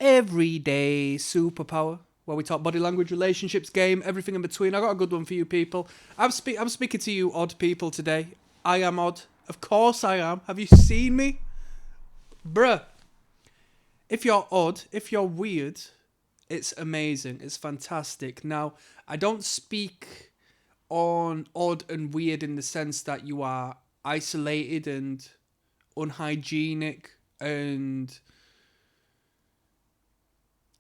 everyday superpower where we talk body language, relationships, game, everything in between. I got a good one for you people. I'm speaking to you odd people today. I am odd. Of course I am. Have you seen me? Bruh. If you're odd, if you're weird, it's amazing. It's fantastic. Now, I don't speak on odd and weird in the sense that you are isolated and unhygienic and,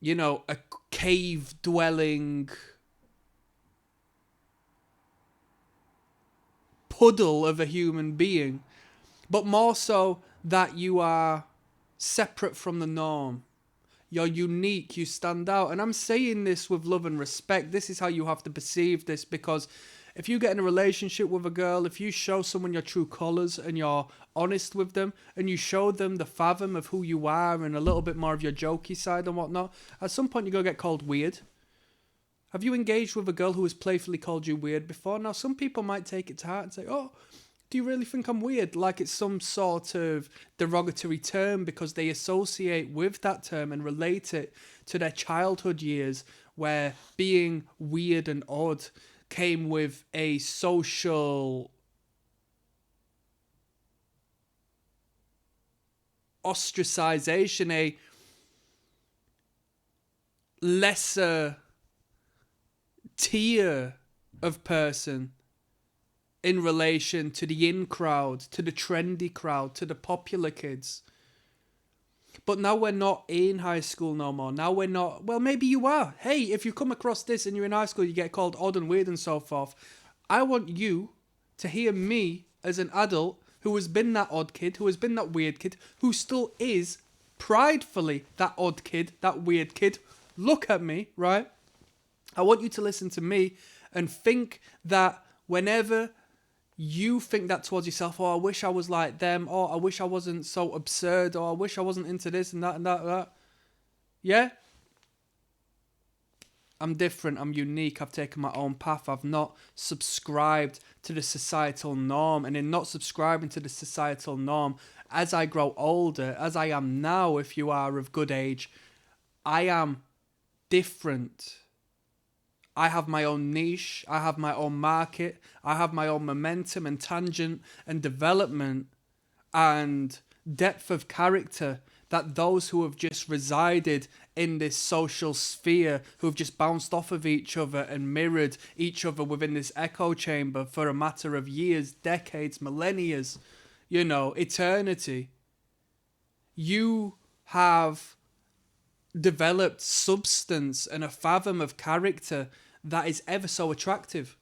you know, a cave dwelling puddle of a human being, but more so that you are separate from the norm. You're unique, you stand out. And I'm saying this with love and respect. This is how you have to perceive this, because if you get in a relationship with a girl, if you show someone your true colours and you're honest with them and you show them the fathom of who you are and a little bit more of your jokey side and whatnot, at some point you're going to get called weird. Have you engaged with a girl who has playfully called you weird before? Now, some people might take it to heart and say, oh, do you really think I'm weird? Like it's some sort of derogatory term because they associate with that term and relate it to their childhood years where being weird and odd came with a social ostracization, a lesser tier of person in relation to the in crowd, to the trendy crowd, to the popular kids. But now we're not in high school no more. Now we're not... Well, maybe you are. Hey, if you come across this and you're in high school, you get called odd and weird and so forth. I want you to hear me as an adult who has been that odd kid, who has been that weird kid, who still is pridefully that odd kid, that weird kid. Look at me, right? I want you to listen to me and think that whenever you think that towards yourself, oh, I wish I was like them, or I wish I wasn't so absurd, or I wish I wasn't into this and that and that and that. Yeah? I'm different, I'm unique, I've taken my own path, I've not subscribed to the societal norm, and in not subscribing to the societal norm, as I grow older, as I am now, if you are of good age, I am different. I have my own niche, I have my own market, I have my own momentum and tangent and development and depth of character that those who have just resided in this social sphere, who have just bounced off of each other and mirrored each other within this echo chamber for a matter of years, decades, millennia, you know, eternity. You have developed substance and a fathom of character that is ever so attractive.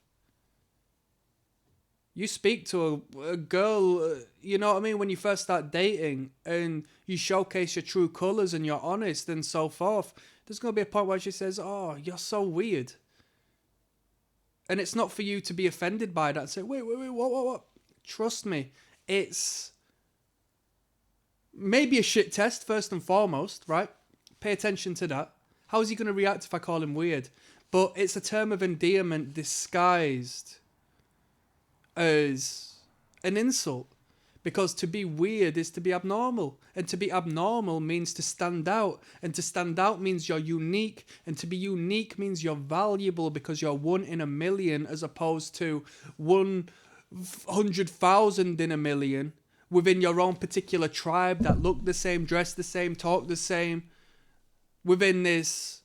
You speak to a girl, you know what I mean, when you first start dating and you showcase your true colours and you're honest and so forth, there's going to be a point where she says, oh, you're so weird. And it's not for you to be offended by that and say, wait, what? Trust me, it's maybe a shit test first and foremost, right? Pay attention to that. How is he going to react if I call him weird? But it's a term of endearment disguised as an insult. Because to be weird is to be abnormal. And to be abnormal means to stand out. And to stand out means you're unique. And to be unique means you're valuable because you're 1 in a million as opposed to 100,000 in a million within your own particular tribe that look the same, dress the same, talk the same. Within this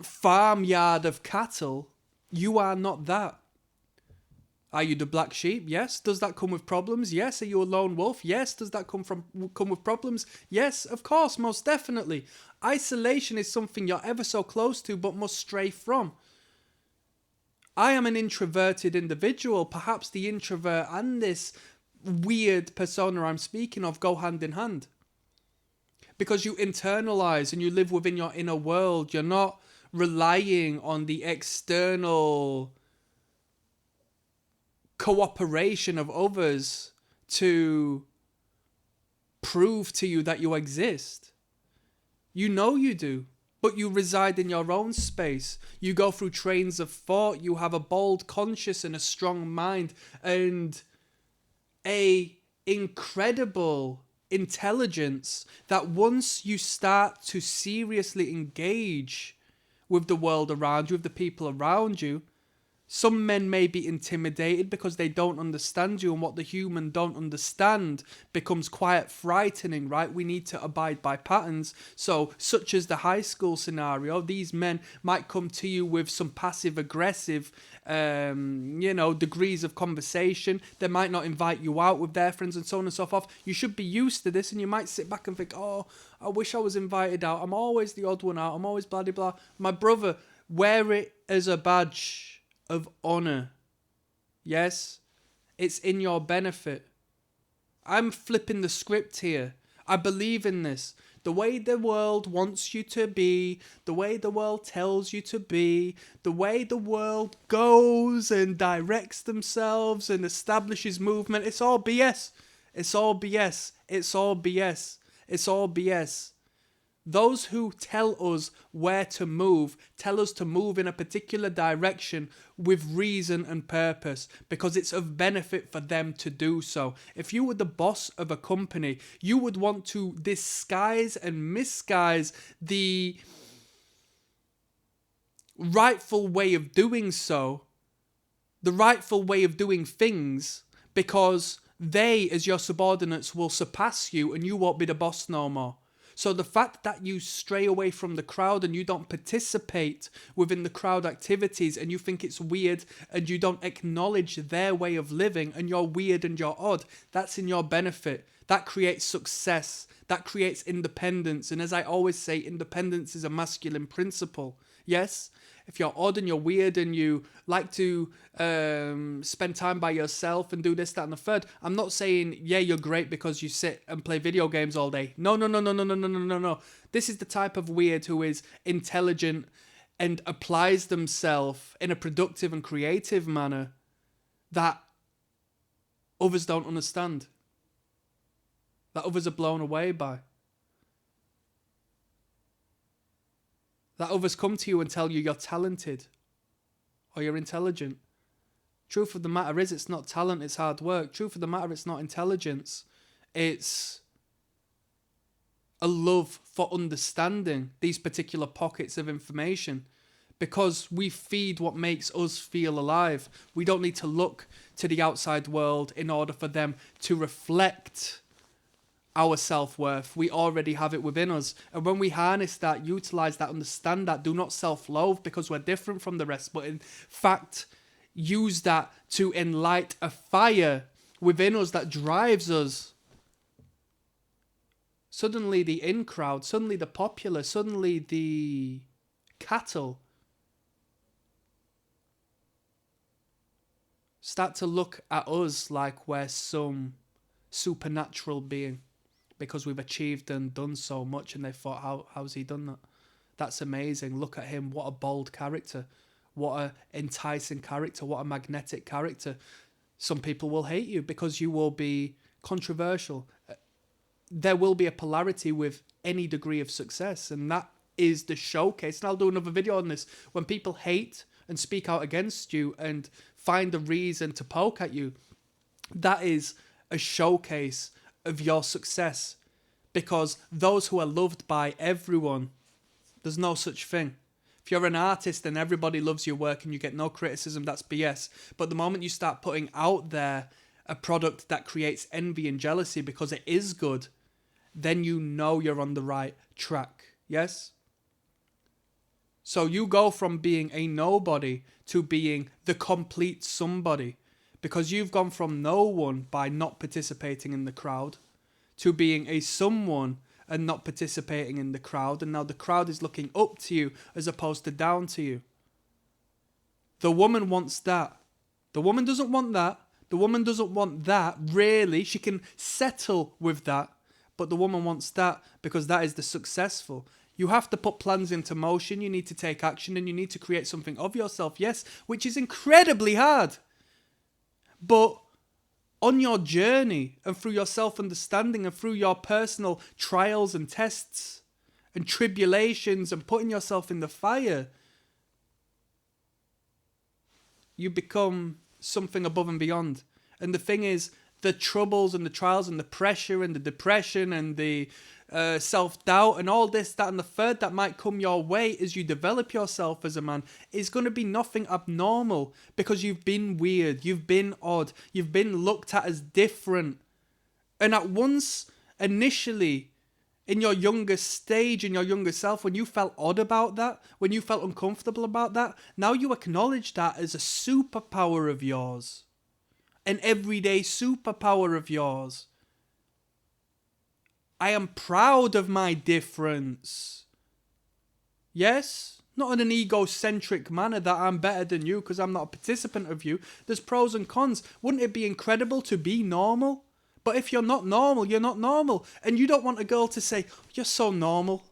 farmyard of cattle, you are not that. Are you the black sheep? Yes. Does that come with problems? Yes. Are you a lone wolf? Yes. Does that come with problems? Yes, of course, most definitely. Isolation is something you're ever so close to but must stray from. I am an introverted individual. Perhaps the introvert and this weird persona I'm speaking of go hand in hand. Because you internalize and you live within your inner world. You're not relying on the external cooperation of others to prove to you that you exist. You know you do, but you reside in your own space. You go through trains of thought. You have a bold conscience and a strong mind and a incredible intelligence that once you start to seriously engage with the world around you, with the people around you, some men may be intimidated because they don't understand you, and what the human don't understand becomes quite frightening, right? We need to abide by patterns. So, such as the high school scenario, these men might come to you with some passive-aggressive, degrees of conversation. They might not invite you out with their friends and so on and so forth. You should be used to this, and you might sit back and think, oh, I wish I was invited out. I'm always the odd one out. I'm always blah, blah, blah. My brother, wear it as a badge of honor. Yes, it's in your benefit. I'm flipping the script here. I believe in this. The way the world wants you to be, the way the world tells you to be, the way the world goes and directs themselves and establishes movement, it's all BS. It's all BS. It's all BS. It's all BS. Those who tell us where to move, tell us to move in a particular direction with reason and purpose, because it's of benefit for them to do so. If you were the boss of a company, you would want to disguise and misguise the rightful way of doing so, the rightful way of doing things, because they, as your subordinates, will surpass you and you won't be the boss no more. So the fact that you stray away from the crowd and you don't participate within the crowd activities and you think it's weird and you don't acknowledge their way of living and you're weird and you're odd, that's in your benefit. That creates success. That creates independence. And as I always say, independence is a masculine principle. Yes? If you're odd and you're weird and you like to spend time by yourself and do this, that, and the third, I'm not saying, yeah, you're great because you sit and play video games all day. No. This is the type of weird who is intelligent and applies themselves in a productive and creative manner that others don't understand, that others are blown away by. That others come to you and tell you you're talented or you're intelligent. Truth of the matter is, it's not talent, it's hard work. Truth of the matter, it's not intelligence. It's a love for understanding these particular pockets of information, because we feed what makes us feel alive. We don't need to look to the outside world in order for them to reflect our self-worth. We already have it within us. And when we harness that, utilize that, understand that, do not self-loathe because we're different from the rest, but in fact, use that to enlight a fire within us that drives us. Suddenly the in crowd, suddenly the popular, suddenly the cattle start to look at us like we're some supernatural being, because we've achieved and done so much, and they thought, how's he done that? That's amazing. Look at him. What a bold character. What a enticing character. What a magnetic character. Some people will hate you because you will be controversial. There will be a polarity with any degree of success, and that is the showcase. And I'll do another video on this. When people hate and speak out against you and find a reason to poke at you, that is a showcase of your success, because those who are loved by everyone, there's no such thing. If you're an artist and everybody loves your work and you get no criticism, that's BS. But the moment you start putting out there a product that creates envy and jealousy because it is good, then you know you're on the right track. Yes? So you go from being a nobody to being the complete somebody, because you've gone from no one by not participating in the crowd to being a someone and not participating in the crowd. And now the crowd is looking up to you as opposed to down to you. The woman wants that. The woman doesn't want that. The woman doesn't want that, really. She can settle with that. But the woman wants that because that is the successful. You have to put plans into motion. You need to take action and you need to create something of yourself. Yes, which is incredibly hard. But on your journey and through your self-understanding and through your personal trials and tests and tribulations and putting yourself in the fire, you become something above and beyond. And the thing is, the troubles and the trials and the pressure and the depression and the self-doubt and all this, that and the third that might come your way as you develop yourself as a man is going to be nothing abnormal, because you've been weird, you've been odd, you've been looked at as different. And at once, initially, in your younger stage, in your younger self, when you felt odd about that, when you felt uncomfortable about that, now you acknowledge that as a superpower of yours. An everyday superpower of yours. I am proud of my difference. Yes? Not in an egocentric manner that I'm better than you because I'm not a participant of you. There's pros and cons. Wouldn't it be incredible to be normal? But if you're not normal, you're not normal. And you don't want a girl to say, you're so normal.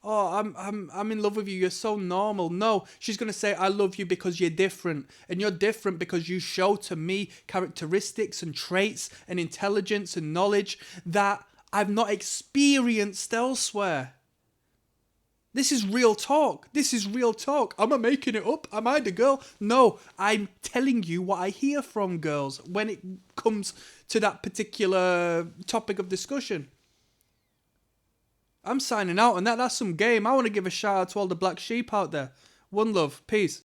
Oh, I'm in love with you. You're so normal. No, she's going to say, I love you because you're different. And you're different because you show to me characteristics and traits and intelligence and knowledge that I've not experienced elsewhere. This is real talk. This is real talk. Am I making it up? Am I the girl? No, I'm telling you what I hear from girls when it comes to that particular topic of discussion. I'm signing out, and that's some game. I want to give a shout out to all the black sheep out there. One love. Peace.